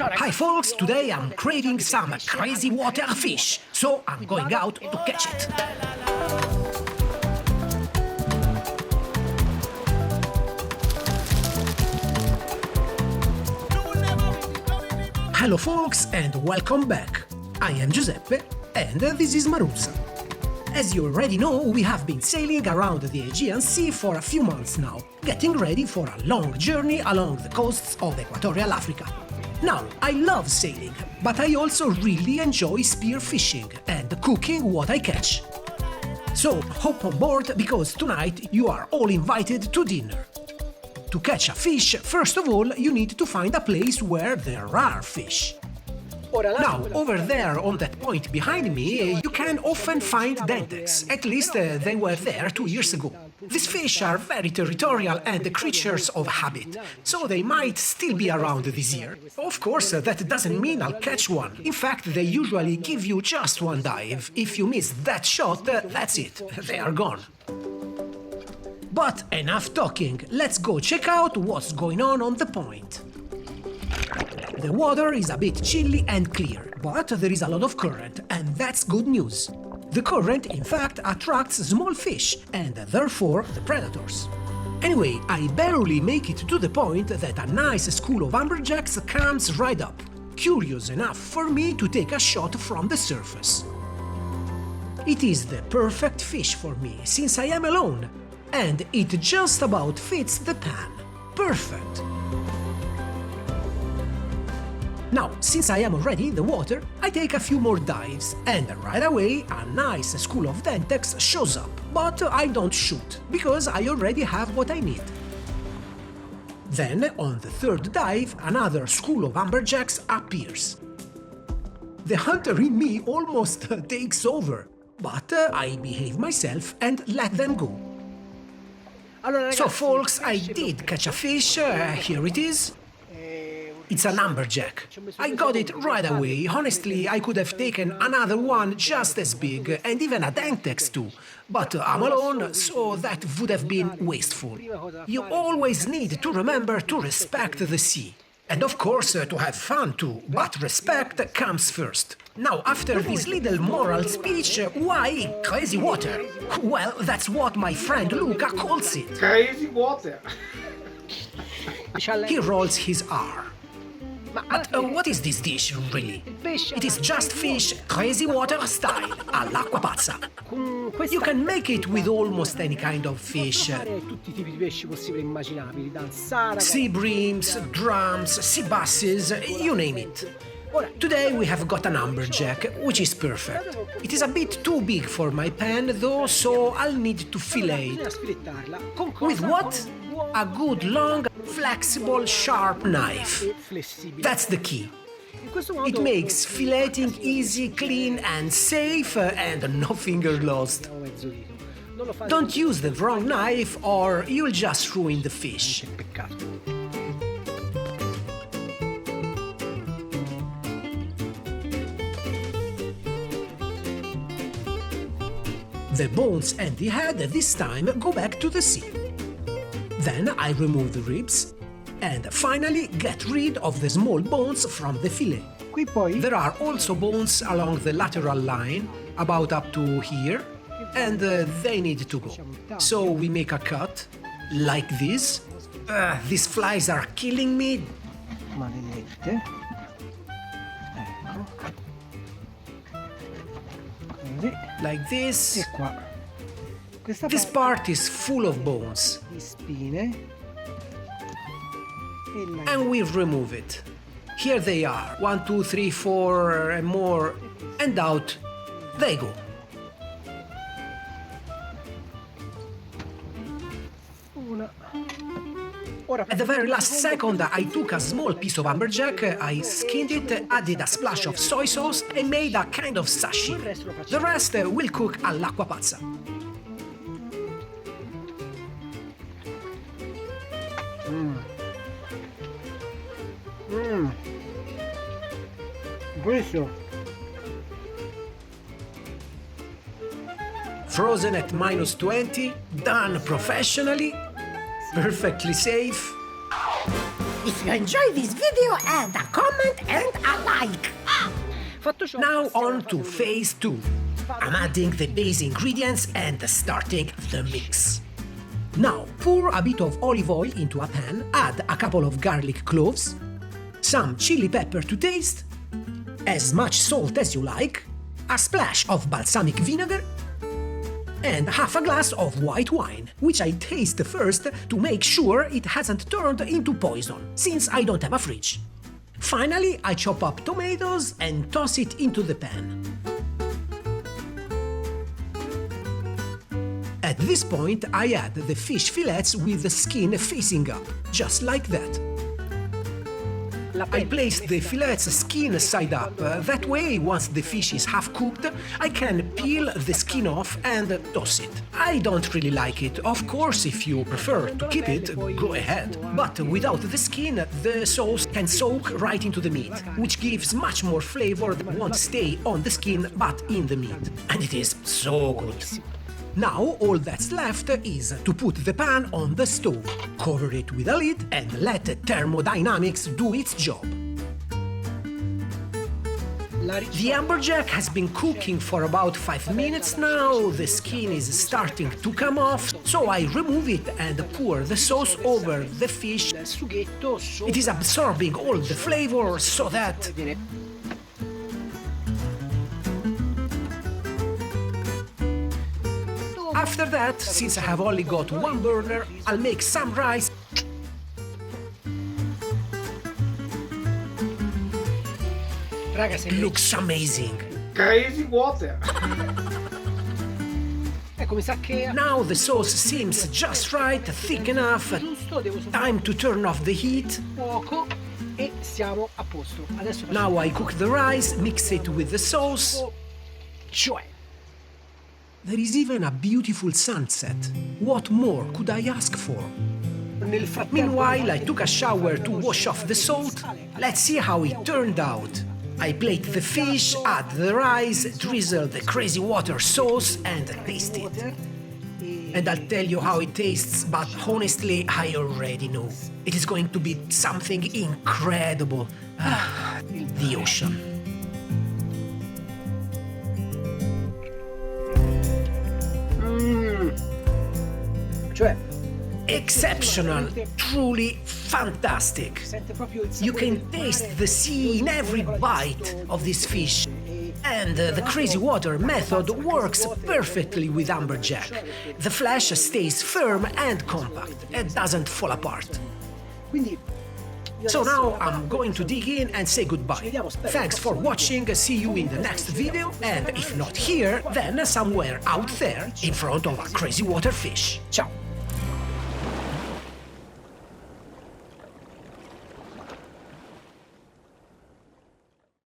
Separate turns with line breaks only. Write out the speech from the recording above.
Hi folks, today I'm craving some crazy water fish, so I'm going out to catch it. Hello folks and welcome back. I am Giuseppe and this is Maruzza. As you already know, we have been sailing around the Aegean Sea for a few months now, getting ready for a long journey along the coasts of Equatorial Africa. Now, I love sailing, but I also really enjoy spearfishing and cooking what I catch. So, hop on board because tonight you are all invited to dinner. To catch a fish, first of all, you need to find a place where there are fish. Now, over there on that point behind me, you can often find dentex. At least they were there 2 years ago. These fish are very territorial and creatures of habit, so they might still be around this year. Of course, that doesn't mean I'll catch one. In fact, they usually give you just one dive. If you miss that shot, that's it. They are gone. But enough talking. Let's go check out what's going on the point. The water is a bit chilly and clear, but there is a lot of current, and that's good news. The current, in fact, attracts small fish, and therefore the predators. Anyway, I barely make it to the point that a nice school of amberjacks comes right up, curious enough for me to take a shot from the surface. It is the perfect fish for me, since I am alone, and it just about fits the pan. Perfect! Now, since I am already in the water, I take a few more dives, and right away a nice school of dentex shows up. But I don't shoot, because I already have what I need. Then, on the third dive, another school of amberjacks appears. The hunter in me almost takes over, but I behave myself and let them go. So folks, I did catch a fish, here it is. It's an amberjack. I got it right away. Honestly, I could have taken another one just as big, and even a dentex too. But I'm alone, so that would have been wasteful. You always need to remember to respect the sea. And of course, to have fun too, but respect comes first. Now, after this little moral speech, why crazy water? Well, that's what my friend Luca calls it.
Crazy water.
He rolls his R. But what is this dish, really? It is just fish, crazy water style, all'acqua pazza. You can make it with almost any kind of fish. Sea breams, drums, sea basses, you name it. Today we have got an amberjack, which is perfect. It is a bit too big for my pan though, so I'll need to fillet it. With what? A good long, flexible, sharp knife. That's the key. It makes filleting easy, clean and safe and no finger lost. Don't use the wrong knife or you'll just ruin the fish. The bones and the head this time go back to the sea. Then I remove the ribs and finally get rid of the small bones from the fillet. There are also bones along the lateral line, about up to here, and they need to go. So we make a cut, like this. These flies are killing me.
Maledette. Ecco.
Like this.
E qua. Questa
This part is full of bones.
di spine. E la...
And we remove it. Here they are. 1, 2, 3, 4 and more. And out they go.
Una. Ora
At the very last second, I took a small piece of amberjack, I skinned it, added a splash of soy sauce and made a kind of sashimi. The rest will cook all'acqua pazza.
Buonissimo.
Frozen at -20, done professionally, perfectly safe.
If you enjoyed this video, add a comment
like.
Fatto ciò,
Now
passiamo
on
alla
to
fase
phase 2. I'm adding the base ingredients and starting the mix. Now pour a bit of olive oil into a pan, add a couple of garlic cloves, some chili pepper to taste, as much salt as you like, a splash of balsamic vinegar, and half a glass of white wine, which I taste first to make sure it hasn't turned into poison, since I don't have a fridge. Finally, I chop up tomatoes and toss it into the pan. At this point, I add the fish fillets with the skin facing up, just like that. I place the fillet's skin side up, that way once the fish is half cooked, I can peel the skin off and toss it. I don't really like it, of course if you prefer to keep it, go ahead. But without the skin, the sauce can soak right into the meat, which gives much more flavor that won't stay on the skin but in the meat. And it is so good. Now all that's left is to put the pan on the stove, cover it with a lid and let thermodynamics do its job. The amberjack has been cooking for about 5 minutes now, the skin is starting to come off, so I remove it and pour the sauce over the fish. It is absorbing all the flavor so that... After that, since I have only got one burner, I'll make some rice.
Raga, se
Looks amazing.
Crazy water.
ecco, mi sa che
Now the sauce seems just right, thick enough.
giusto, devo soltanto
Time to turn off the heat.
poco e siamo a posto. Adesso
Now I cook the rice, mix it with the sauce.
cioè
There is even a beautiful sunset. What more could I ask for?
nel frattempo
Meanwhile, I took a shower to wash off the salt. Let's see how it turned out. I plate the fish, add the rice, drizzle the crazy water sauce and taste it. And I'll tell you how it tastes, but honestly, I already know. It is going to be something incredible. The ocean.
cioè
Exceptional, truly fantastic.
sente proprio il
You
sapore
can
del
taste
mare,
the sea in every bite of this fish. And the crazy water method works perfectly with amberjack. The flesh stays firm and compact and doesn't fall apart.
quindi io
So
adesso
now I'm going to dig in and say goodbye. Thanks for watching, see you in the next video, and if not here, then somewhere out there in front of a crazy water fish. Ciao!